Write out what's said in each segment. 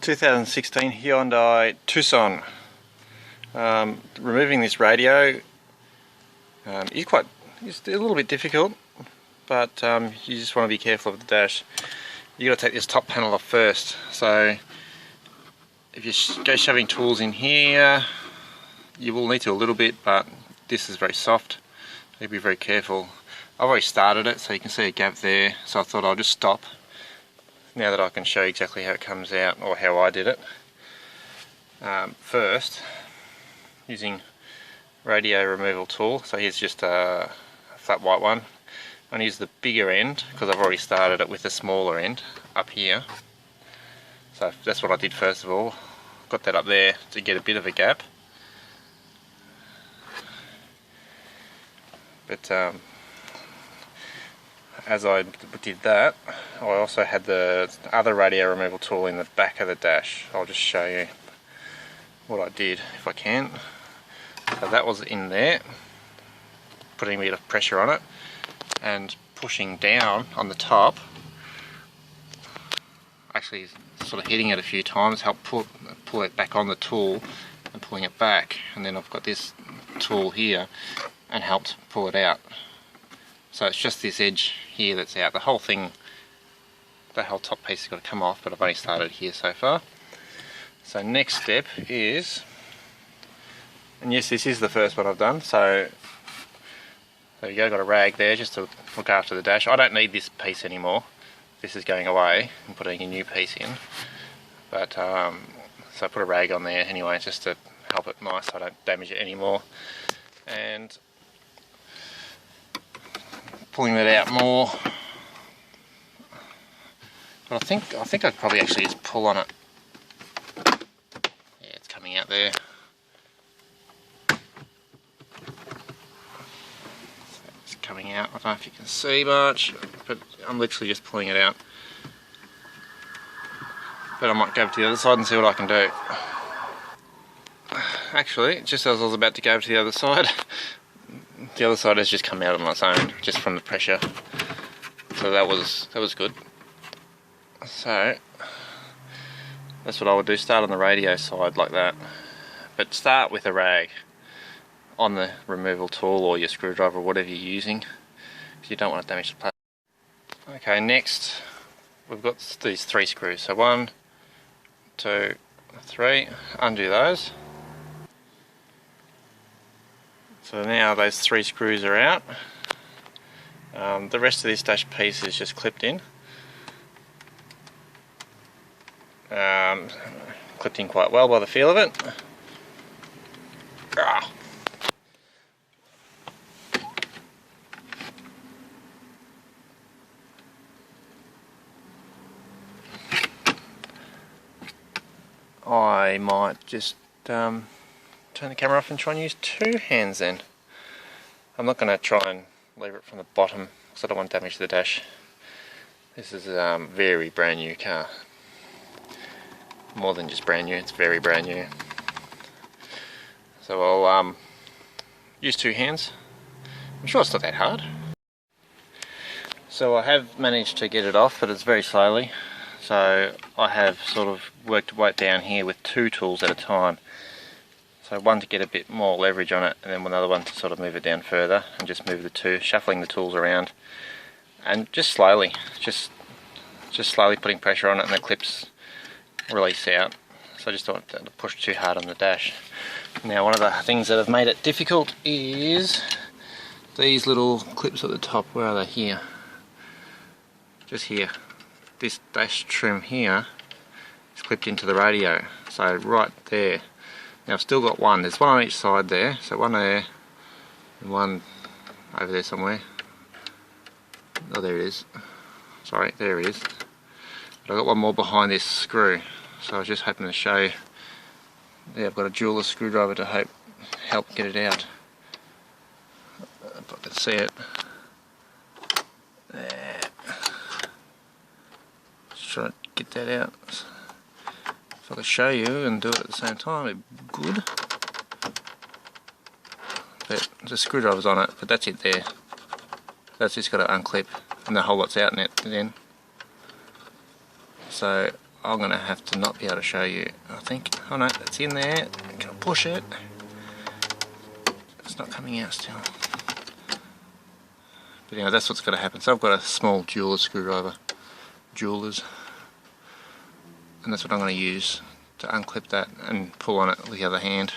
2016 Hyundai Tucson. Removing this radio is a little bit difficult, but you just want to be careful of the dash. You got to take this top panel off first. So if you go shoving tools in here, you will need to a little bit, but this is very soft. So be very careful. I've already started it, so you can see a gap there. So I thought I'll just stop now that I can show you exactly how it comes out, or how I did it. First, using radio removal tool. So here's just a flat white one. I'm going to use the bigger end because I've already started it with the smaller end up here. So that's what I did first of all. Got that up there to get a bit of a gap. But as I did that, I also had the other radio removal tool in the back of the dash. I'll just show you what I did if I can. So that was in there, putting a bit of pressure on it and pushing down on the top, actually sort of hitting it a few times, help pull it back on the tool and pulling it back. And then I've got this tool here and helped pull it out. So it's just this edge here that's out. The whole thing, the whole top piece has got to come off, but I've only started here so far. So next step is, and yes, this is the first one I've done, so there you go, got a rag there just to look after the dash. I don't need this piece anymore. This is going away and putting a new piece in. But so I put a rag on there anyway, just to help it nice so I don't damage it anymore. And pulling that out more. But I think I'd probably actually just pull on it. Yeah, it's coming out there. It's coming out. I don't know if you can see much, but I'm literally just pulling it out. But I might go over to the other side and see what I can do. Actually, just as I was about to go over to the other side has just come out on its own, just from the pressure. So that was good. So that's what I would do. Start on the radio side like that, but start with a rag on the removal tool or your screwdriver or whatever you're using, because you don't want to damage the plastic. Okay, next we've got these 3 screws. So 1, 2, 3. Undo those. So now those 3 screws are out. The rest of this dash piece is just clipped in. Clipped in quite well by the feel of it. I might just turn the camera off and try and use 2 hands then. I'm not going to try and lever it from the bottom because I don't want to damage the dash. This is a very brand new car. More than just brand new, it's very brand new. So I'll use 2 hands. I'm sure it's not that hard. So I have managed to get it off, but it's very slowly. So I have sort of worked right down here with 2 tools at a time. So one to get a bit more leverage on it, and then another one to sort of move it down further, and just move the 2, shuffling the tools around, and just slowly, just slowly putting pressure on it, and the clips release out. So I just don't want to push too hard on the dash. Now one of the things that have made it difficult is these little clips at the top. Where are they? Here. Just here. This dash trim here is clipped into the radio. So right there. Now I've still got one. There's one on each side there. So one there and one over there somewhere. Oh, there it is. Sorry, there it is. But I've got one more behind this screw. So I was just hoping to show you. Yeah, I've got a jeweler's screwdriver to help get it out. If I can see it. There. Just try to get that out. If I could show you and do it at the same time, it'd be good. But the screwdriver's on it, but that's it there. That's just got to unclip, and the whole lot's out in it then. So I'm going to have to not be able to show you, I think. Oh no, it's in there. I'm going to push it. It's not coming out still. But anyway, that's what's got to happen. So I've got a small jeweler's screwdriver. Jewelers. And that's what I'm going to use to unclip that and pull on it with the other hand.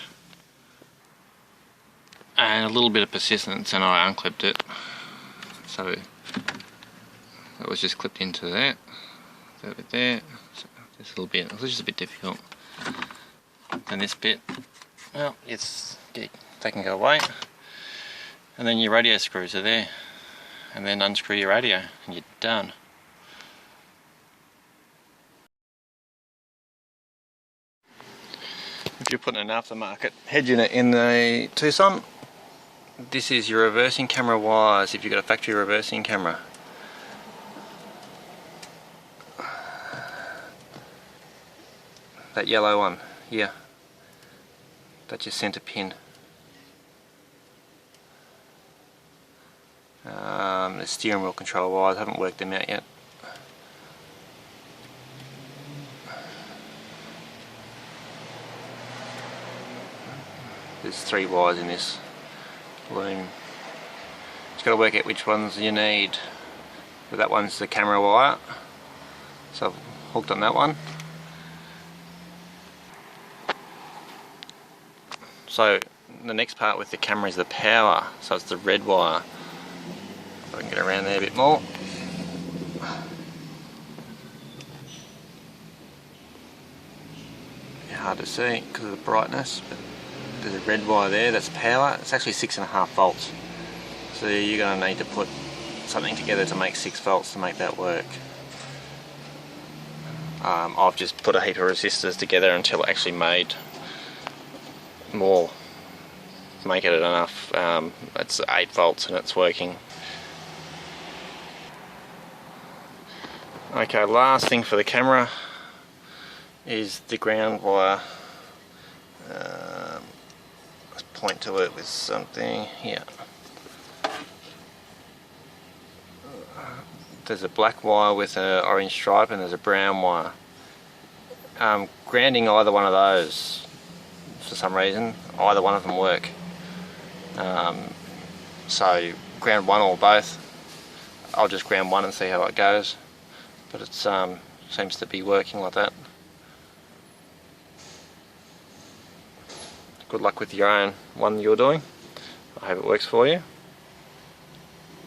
And a little bit of persistence and I unclipped it. So that was just clipped into that. That bit there. So this little bit, it was just a bit difficult. And this bit, well, they can go away. And then your radio screws are there. And then unscrew your radio and you're done. If you're putting an aftermarket head unit in the Tucson, this is your reversing camera wires if you've got a factory reversing camera. That yellow one, yeah. That's your centre pin. The steering wheel control wires, I haven't worked them out yet. There's 3 wires in this loom. Just got to work out which ones you need. But that one's the camera wire, so I've hooked on that one. So the next part with the camera is the power, so it's the red wire. If I can get around there a bit more. Hard to see because of the brightness, but there's a red wire there, that's power. It's actually 6.5 volts. So you're going to need to put something together to make 6 volts to make that work. I've just put a heap of resistors together until it actually made more. Make it enough. It's 8 volts and it's working. Okay, last thing for the camera is the ground wire. Let's point to it with something here. There's a black wire with an orange stripe and there's a brown wire. Grounding either one of those, for some reason, either one of them work. So ground one or both. I'll just ground one and see how it goes. But it seems to be working like that. Good luck with your own one you're doing. I hope it works for you.